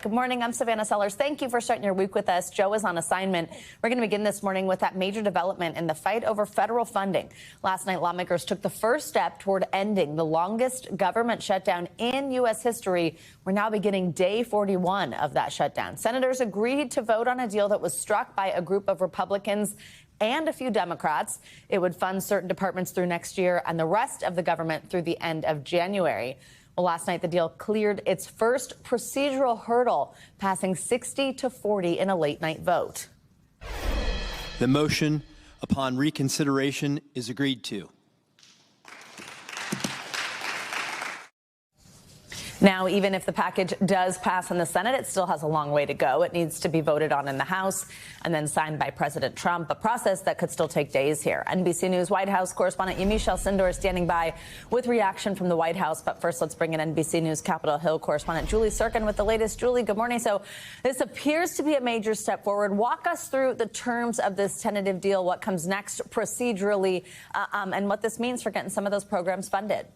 Good morning. I'm Savannah Sellers. Thank you for starting your week with us. Joe is on assignment. We're going to begin this morning with that major development in the fight over federal funding. Last night, lawmakers took the first step toward ending the longest government shutdown in U.S. history. We're now beginning day 41 of that shutdown. Senators agreed to vote on a deal that was struck by a group of Republicans and a few Democrats. It would fund certain departments through next year and the rest of the government through the end of January. Well, last night, the deal cleared its first procedural hurdle, passing 60-40 in a late-night vote. The motion upon reconsideration is agreed to. Now, even if the package does pass in the Senate, it still has a long way to go. It needs to be voted on in the House and then signed by President Trump, a process that could still take days here. NBC News White House correspondent Yamichelle Sindor is standing by with reaction from the White House. But first, let's bring in NBC News Capitol Hill correspondent Julie Sirkin with the latest. Julie, good morning. So this appears to be a major step forward. Walk us through the terms of this tentative deal, what comes next procedurally, and what this means for getting some of those programs funded.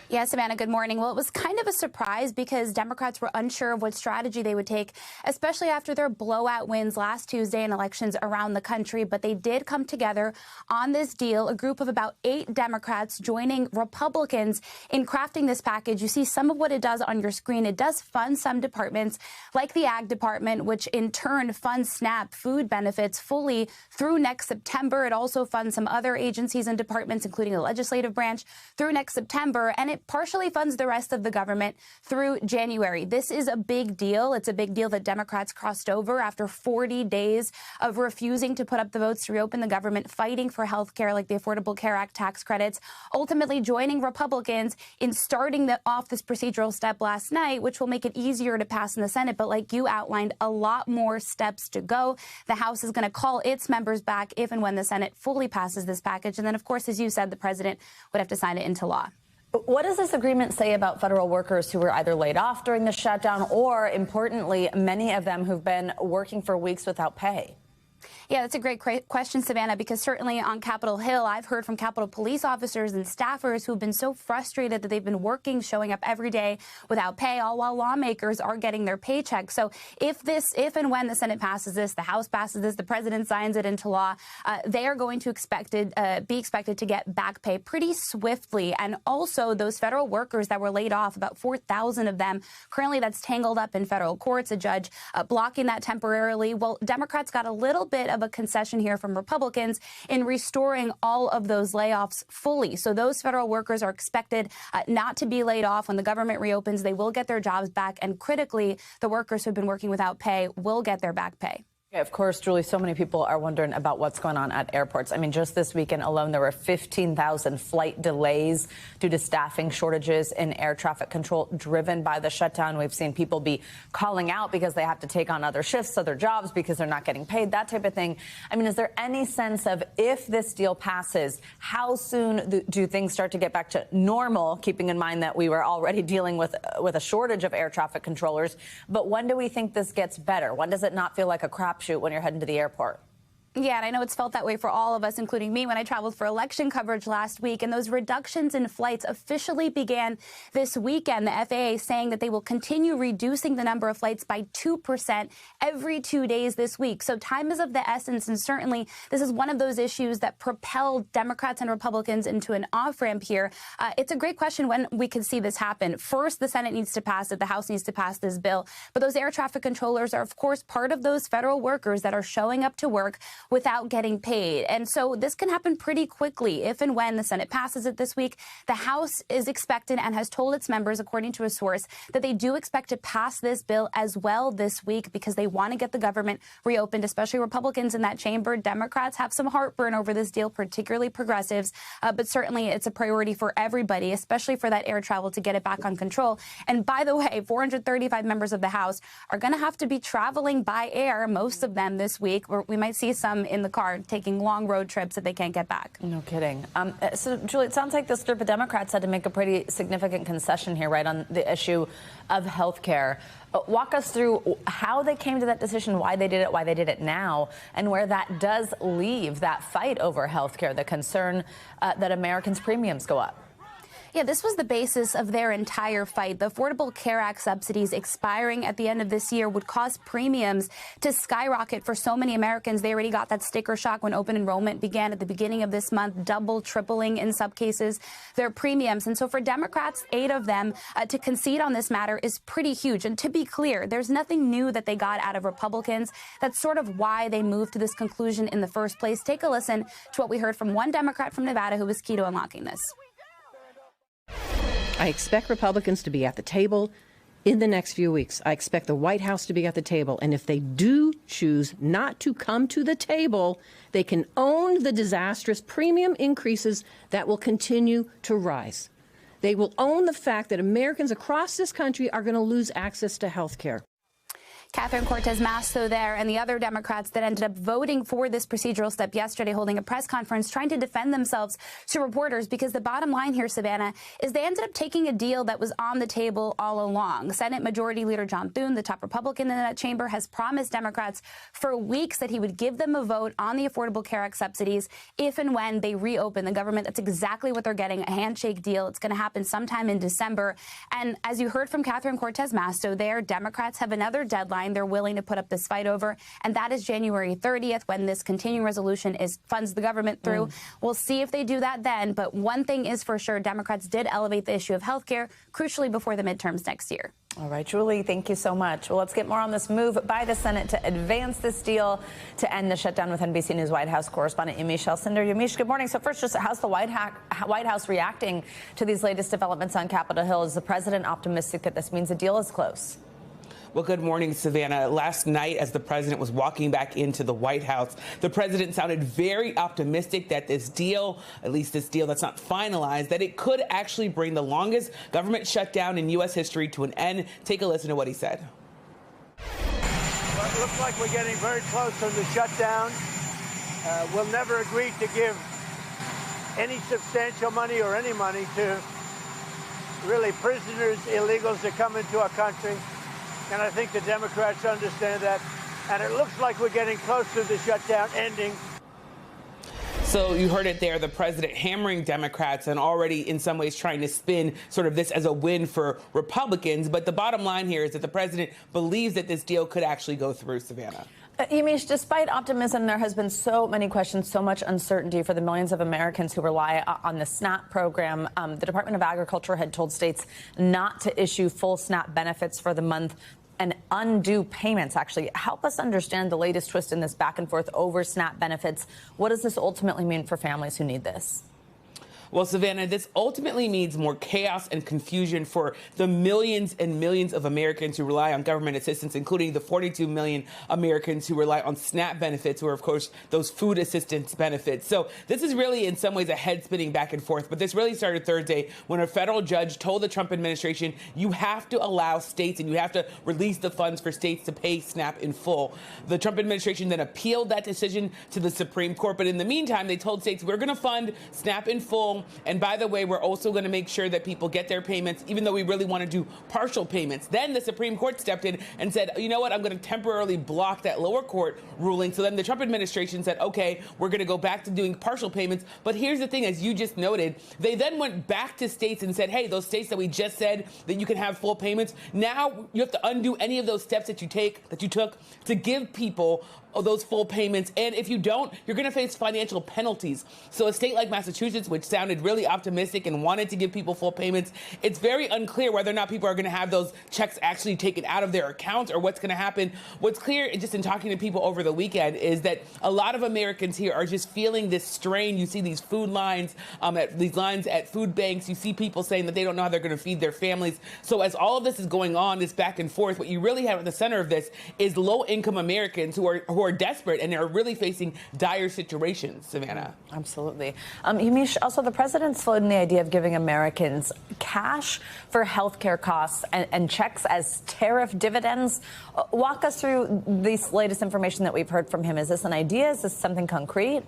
Yeah, Savannah, good morning. Well, it was kind of a surprise because Democrats were unsure of what strategy they would take, especially after their blowout wins last Tuesday in elections around the country. But they did come together on this deal, a group of about 8 Democrats joining Republicans in crafting this package. You see some of what it does on your screen. It does fund some departments like the Ag Department, which in turn funds SNAP food benefits fully through next September. It also funds some other agencies and departments, including the legislative branch, through next September. And it partially funds the rest of the government through January. This is a big deal. It's a big deal that Democrats crossed over after 40 days of refusing to put up the votes to reopen the government, fighting for health care like the Affordable Care Act tax credits, ultimately joining Republicans in starting off this procedural step last night, which will make it easier to pass in the Senate. But like you outlined, a lot more steps to go. The House is going to call its members back if and when the Senate fully passes this package. And then, of course, as you said, the president would have to sign it into law. What does this agreement say about federal workers who were either laid off during the shutdown or, importantly, many of them who've been working for weeks without pay? Yeah, that's a great question, Savannah, because certainly on Capitol Hill, I've heard from Capitol police officers and staffers who've been so frustrated that they've been working, showing up every day without pay, all while lawmakers are getting their paychecks. So if and when the Senate passes this, the House passes this, the president signs it into law, they are going to be expected to get back pay pretty swiftly. And also those federal workers that were laid off, about 4,000 of them, currently that's tangled up in federal courts, a judge blocking that temporarily. Well, Democrats got a little bit of a concession here from Republicans in restoring all of those layoffs fully. So those federal workers are expected not to be laid off. When the government reopens, they will get their jobs back. And critically, the workers who have been working without pay will get their back pay. Of course, Julie, so many people are wondering about what's going on at airports. I mean, just this weekend alone, there were 15,000 flight delays due to staffing shortages in air traffic control driven by the shutdown. We've seen people be calling out because they have to take on other shifts, other jobs because they're not getting paid, that type of thing. I mean, is there any sense of if this deal passes, how soon do things start to get back to normal, keeping in mind that we were already dealing with a shortage of air traffic controllers? But when do we think this gets better? When does it not feel like a crapshoot when you're heading to the airport? Yeah, and I know it's felt that way for all of us, including me, when I traveled for election coverage last week. And those reductions in flights officially began this weekend. The FAA saying that they will continue reducing the number of flights by 2% every 2 days this week. So time is of the essence. And certainly this is one of those issues that propelled Democrats and Republicans into an off-ramp here. It's a great question when we could see this happen. First, the Senate needs to pass it. The House needs to pass this bill. But those air traffic controllers are, of course, part of those federal workers that are showing up to work without getting paid. And so this can happen pretty quickly if and when the Senate passes it this week. The House is expected and has told its members, according to a source, that they do expect to pass this bill as well this week because they want to get the government reopened, especially Republicans in that chamber. Democrats have some heartburn over this deal, particularly progressives, but certainly it's a priority for everybody, especially for that air travel to get it back on control. And by the way, 435 members of the House are going to have to be traveling by air, most of them this week. We might see some in the car taking long road trips if they can't get back. No kidding. So, Julie, it sounds like this group of Democrats had to make a pretty significant concession here, right, on the issue of health care. Walk us through how they came to that decision, why they did it now, and where that does leave that fight over health care, the concern that Americans' premiums go up. Yeah, this was the basis of their entire fight. The Affordable Care Act subsidies expiring at the end of this year would cause premiums to skyrocket for so many Americans. They already got that sticker shock when open enrollment began at the beginning of this month, double, tripling in some cases their premiums. And so for Democrats, 8 of them, to concede on this matter is pretty huge. And to be clear, there's nothing new that they got out of Republicans. That's sort of why they moved to this conclusion in the first place. Take a listen to what we heard from one Democrat from Nevada who was key to unlocking this. I expect Republicans to be at the table in the next few weeks. I expect the White House to be at the table. And if they do choose not to come to the table, they can own the disastrous premium increases that will continue to rise. They will own the fact that Americans across this country are going to lose access to health care. Catherine Cortez Masto there and the other Democrats that ended up voting for this procedural step yesterday, holding a press conference trying to defend themselves to reporters, because the bottom line here, Savannah, is they ended up taking a deal that was on the table all along. Senate Majority Leader John Thune, the top Republican in that chamber, has promised Democrats for weeks that he would give them a vote on the Affordable Care Act subsidies if and when they reopen the government. That's exactly what they're getting, a handshake deal. It's going to happen sometime in December. And as you heard from Catherine Cortez Masto there, Democrats have another deadline they're willing to put up this fight over, and that is January 30th, when this continuing resolution funds the government through. We'll see if they do that then, but one thing is for sure, Democrats did elevate the issue of health care, crucially before the midterms next year. All right, Julie, thank you so much. Well, let's get more on this move by the Senate to advance this deal to end the shutdown with NBC News White House correspondent Yamiche Alcindor. Yamiche, good morning. So first, just how's the White House reacting to these latest developments on Capitol Hill? Is the president optimistic that this means a deal is close? Well, good morning, Savannah. Last night, as the president was walking back into the White House, the president sounded very optimistic that this deal, at least this deal that's not finalized, that it could actually bring the longest government shutdown in U.S. history to an end. Take a listen to what he said. Well, it looks like we're getting very close to the shutdown. We'll never agree to give any substantial money or any money to really prisoners, illegals that come into our country. And I think the Democrats understand that. And it looks like we're getting close to the shutdown ending. So you heard it there, the president hammering Democrats and already in some ways trying to spin sort of this as a win for Republicans. But the bottom line here is that the president believes that this deal could actually go through, Savannah. Yamiche, despite optimism, there has been so many questions, so much uncertainty for the millions of Americans who rely on the SNAP program. The Department of Agriculture had told states not to issue full SNAP benefits for the month and undo payments. Actually, help us understand the latest twist in this back and forth over SNAP benefits. What does this ultimately mean for families who need this? Well, Savannah, this ultimately means more chaos and confusion for the millions and millions of Americans who rely on government assistance, including the 42 million Americans who rely on SNAP benefits, or, of course, those food assistance benefits. So this is really, in some ways, a head-spinning back and forth. But this really started Thursday when a federal judge told the Trump administration, you have to allow states and you have to release the funds for states to pay SNAP in full. The Trump administration then appealed that decision to the Supreme Court. But in the meantime, they told states, we're going to fund SNAP in full. And by the way, we're also going to make sure that people get their payments, even though we really want to do partial payments. Then the Supreme Court stepped in and said, you know what, I'm going to temporarily block that lower court ruling. So then the Trump administration said, OK, we're going to go back to doing partial payments. But here's the thing, as you just noted, they then went back to states and said, hey, those states that we just said that you can have full payments, now you have to undo any of those steps that you took to give people those full payments. And if you don't, you're going to face financial penalties. So a state like Massachusetts, which sounded really optimistic and wanted to give people full payments, it's very unclear whether or not people are going to have those checks actually taken out of their accounts or what's going to happen. What's clear, just in talking to people over the weekend, is that a lot of Americans here are just feeling this strain. You see these food lines, these lines at food banks. You see people saying that they don't know how they're going to feed their families. So as all of this is going on, this back and forth, what you really have at the center of this is low-income Americans who are desperate and are really facing dire situations, Savannah. Absolutely. Yamiche, also the president's floating the idea of giving Americans cash for health care costs and checks as tariff dividends. Walk us through this latest information that we've heard from him. Is this an idea? Is this something concrete?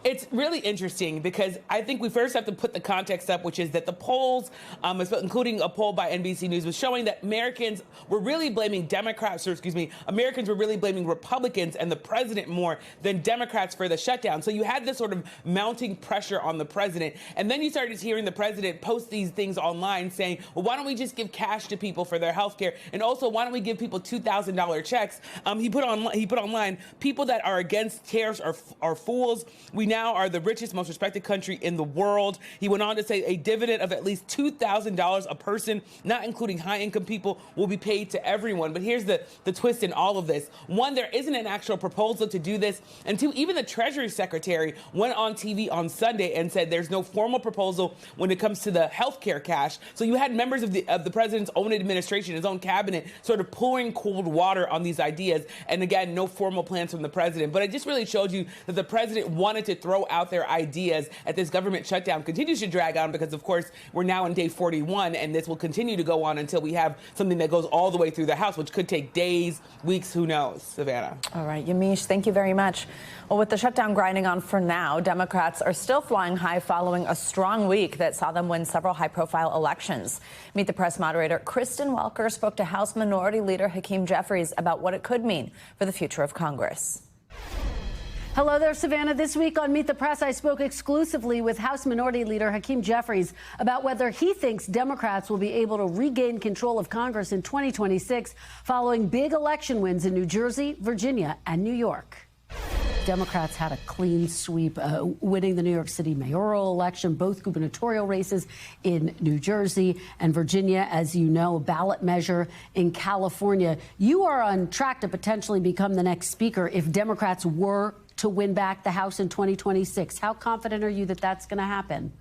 It's really interesting because I think we first have to put the context up, which is that the polls, including a poll by NBC News, was showing that Americans were really blaming Americans were really blaming Republicans and the president more than Democrats for the shutdown. So you had this sort of mounting pressure on the president. And then you started hearing the president post these things online saying, well, why don't we just give cash to people for their health care? And also, why don't we give people $2,000 checks? He put online, people that are against tariffs are fools. We now are the richest, most respected country in the world. He went on to say a dividend of at least $2,000 a person, not including high-income people, will be paid to everyone. But here's the twist in all of this. One, there isn't an actual proposal to do this. And two, even the Treasury Secretary went on TV on Sunday and said there's no formal proposal when it comes to the health care cash. So you had members of the president's own administration, his own cabinet, sort of pouring cold water on these ideas. And again, no formal plans from the president. But it just really showed you that the president wanted to throw out their ideas as this government shutdown continues to drag on because, of course, we're now in day 41, and this will continue to go on until we have something that goes all the way through the House, which could take days, weeks, who knows, Savannah. All right, Yamiche, thank you very much. Well, with the shutdown grinding on for now, Democrats are still flying high following a strong week that saw them win several high-profile elections. Meet the Press moderator Kristen Welker spoke to House Minority Leader Hakeem Jeffries about what it could mean for the future of Congress. Hello there, Savannah. This week on Meet the Press, I spoke exclusively with House Minority Leader Hakeem Jeffries about whether he thinks Democrats will be able to regain control of Congress in 2026 following big election wins in New Jersey, Virginia, and New York. Democrats had a clean sweep, winning the New York City mayoral election, both gubernatorial races in New Jersey and Virginia, as you know, a ballot measure in California. You are on track to potentially become the next speaker if Democrats were to win back the House in 2026. How confident are you that that's going to happen?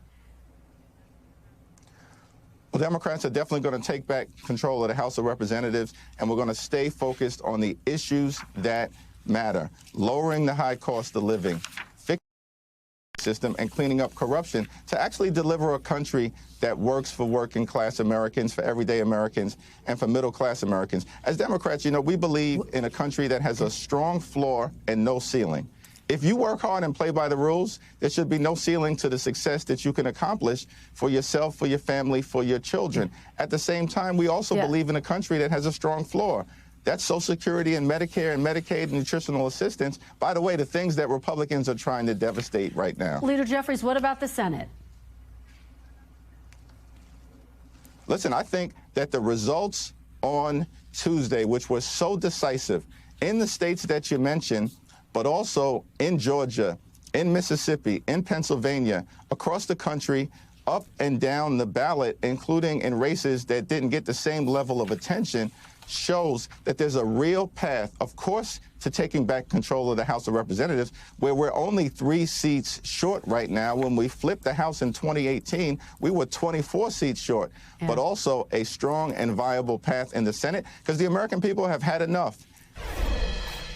Well, Democrats are definitely going to take back control of the House of Representatives, and we're going to stay focused on the issues that matter: lowering the high cost of living, fixing the system, and cleaning up corruption to actually deliver a country that works for working class Americans, for everyday Americans, and for middle class Americans. As Democrats, you know, we believe in a country that has a strong floor and no ceiling. If you work hard and play by the rules, there should be no ceiling to the success that you can accomplish for yourself, for your family, for your children. At the same time, we also believe in a country that has a strong floor. That's Social Security and Medicare and Medicaid and nutritional assistance. By the way, the things that Republicans are trying to devastate right now. Leader Jeffries, what about the Senate? Listen, I think that the results on Tuesday, which was so decisive in the states that you mentioned, but also in Georgia, in Mississippi, in Pennsylvania, across the country, up and down the ballot, including in races that didn't get the same level of attention, shows that there's a real path, of course, to taking back control of the House of Representatives, where we're only 3 seats short right now. When we flipped the House in 2018, we were 24 seats short, but also a strong and viable path in the Senate, because the American people have had enough.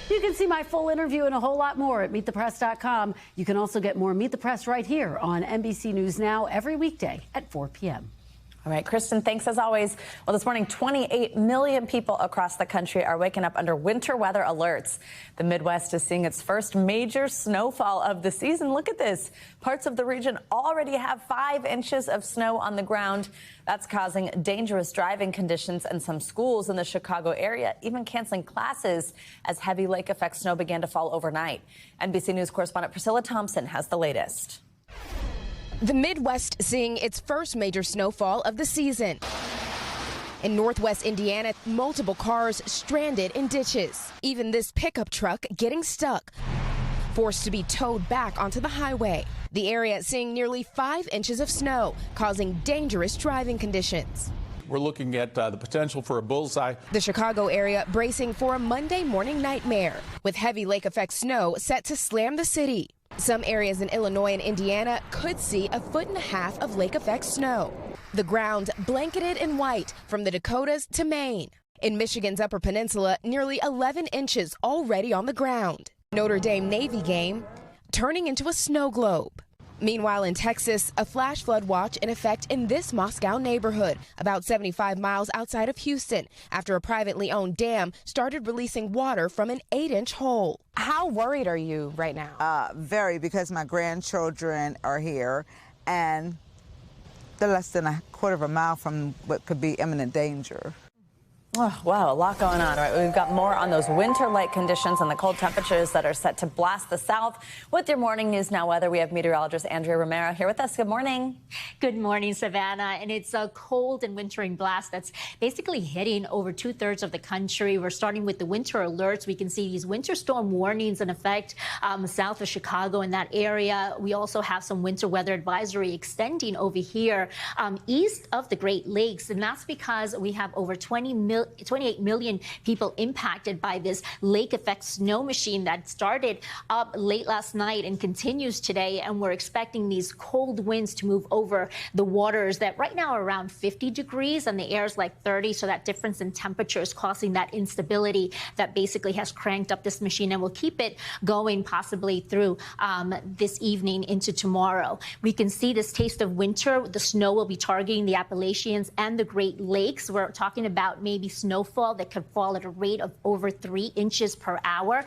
You can see my full interview and a whole lot more at MeetThePress.com. You can also get more Meet the Press right here on NBC News Now every weekday at 4 p.m. All right, Kristen, thanks as always. Well, this morning, 28 million people across the country are waking up under winter weather alerts. The Midwest is seeing its first major snowfall of the season. Look at this. Parts of the region already have 5 inches of snow on the ground. That's causing dangerous driving conditions, and some schools in the Chicago area even canceling classes as heavy lake effect snow began to fall overnight. NBC News correspondent Priscilla Thompson has the latest. The Midwest seeing its first major snowfall of the season. In northwest Indiana, multiple cars stranded in ditches. Even this pickup truck getting stuck, forced to be towed back onto the highway. The area seeing nearly 5 inches of snow, causing dangerous driving conditions. We're looking at the potential for a bullseye. The Chicago area bracing for a Monday morning nightmare, with heavy lake effect snow set to slam the city. Some areas in Illinois and Indiana could see 1.5 feet of lake effect snow. The ground blanketed in white from the Dakotas to Maine. In Michigan's Upper Peninsula, nearly 11 inches already on the ground. Notre Dame Navy game turning into a snow globe. Meanwhile, in Texas, a flash flood watch in effect in this Moscow neighborhood, about 75 miles outside of Houston, after a privately owned dam started releasing water from an 8-inch hole. How worried are you right now? Very, because my grandchildren are here, and they're less than a quarter of a mile from what could be imminent danger. Oh, wow, a lot going on. Right, we've got more on those winter-like conditions and the cold temperatures that are set to blast the south. With your morning news now weather, we have meteorologist Andrea Romero here with us. Good morning. Good morning, Savannah. And it's a cold and wintering blast that's basically hitting over 2/3 of the country. We're starting with the winter alerts. We can see these winter storm warnings in effect south of Chicago in that area. We also have some winter weather advisory extending over here east of the Great Lakes. And that's because we have over 28 million people impacted by this lake effect snow machine that started up late last night and continues today. And we're expecting these cold winds to move over the waters that right now are around 50 degrees and the air is like 30. So that difference in temperature is causing that instability that basically has cranked up this machine and will keep it going possibly through this evening into tomorrow. We can see this taste of winter. The snow will be targeting the Appalachians and the Great Lakes. We're talking about maybe snowfall that could fall at a rate of over 3 inches per hour.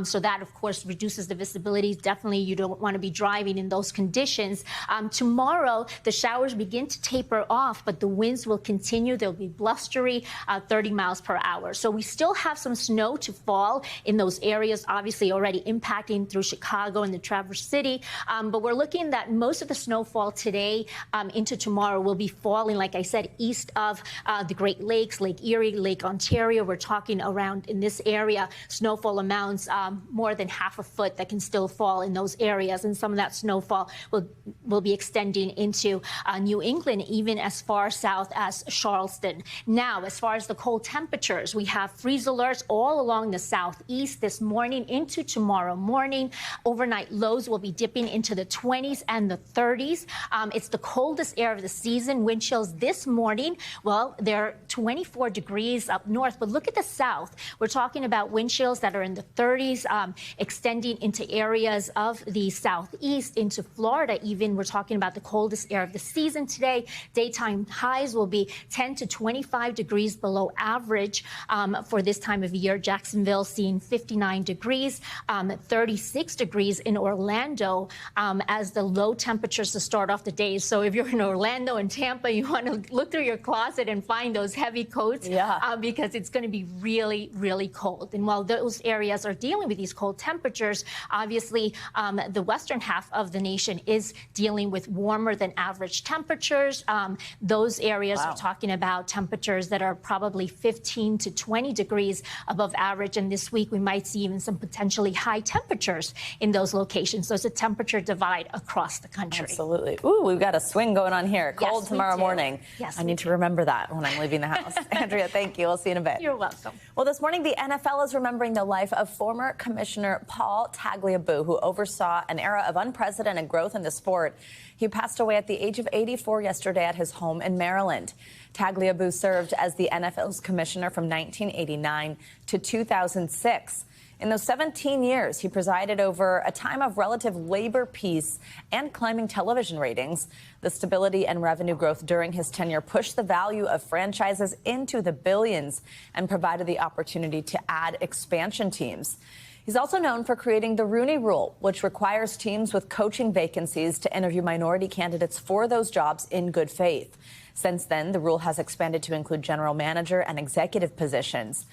So that, of course, reduces the visibility. Definitely, you don't want to be driving in those conditions. Tomorrow, the showers begin to taper off, but the winds will continue. They'll be blustery, 30 miles per hour. So we still have some snow to fall in those areas, obviously already impacting through Chicago and the Traverse City. But we're looking that most of the snowfall today into tomorrow will be falling, like I said, east of the Great Lakes, Lake Erie, Lake Ontario. We're talking around in this area, snowfall amounts more than half a foot that can still fall in those areas. And some of that snowfall will be extending into New England, even as far south as Charleston. Now, as far as the cold temperatures, we have freeze alerts all along the southeast this morning into tomorrow morning. Overnight lows will be dipping into the 20s and the 30s. It's the coldest air of the season. Wind chills this morning, well, they're 24 degrees up north, but look at the south. We're talking about wind chills that are in the 30s, extending into areas of the southeast, into Florida even. We're talking about the coldest air of the season today. Daytime highs will be 10 to 25 degrees below average for this time of year. Jacksonville seeing 59 degrees, 36 degrees in Orlando as the low temperatures to start off the day. So if you're in Orlando and Tampa, you want to look through your closet and find those heavy coats. Yeah. Because it's going to be really, really cold. And while those areas are dealing with these cold temperatures, obviously the western half of the nation is dealing with warmer than average temperatures. Those areas are talking about temperatures that are probably 15 to 20 degrees above average. And this week we might see even some potentially high temperatures in those locations. So it's a temperature divide across the country. Absolutely. Ooh, we've got a swing going on here. Cold tomorrow morning. Yes, I need to remember that when I'm leaving the house. Andrea, thank you. I'll see you in a bit. You're welcome. Well, this morning, the NFL is remembering the life of former Commissioner Paul Tagliabue, who oversaw an era of unprecedented growth in the sport. He passed away at the age of 84 yesterday at his home in Maryland. Tagliabue served as the NFL's commissioner from 1989 to 2006. In those 17 years, he presided over a time of relative labor peace and climbing television ratings. The stability and revenue growth during his tenure pushed the value of franchises into the billions and provided the opportunity to add expansion teams. He's also known for creating the Rooney Rule, which requires teams with coaching vacancies to interview minority candidates for those jobs in good faith. Since then, the rule has expanded to include general manager and executive positions.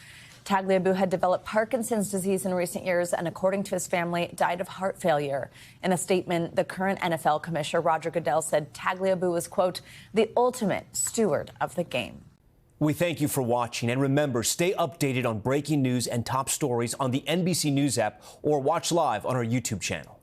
Tagliabue had developed Parkinson's disease in recent years and, according to his family, died of heart failure. In a statement, the current NFL commissioner, Roger Goodell, said Tagliabue was, quote, the ultimate steward of the game. We thank you for watching. And remember, stay updated on breaking news and top stories on the NBC News app or watch live on our YouTube channel.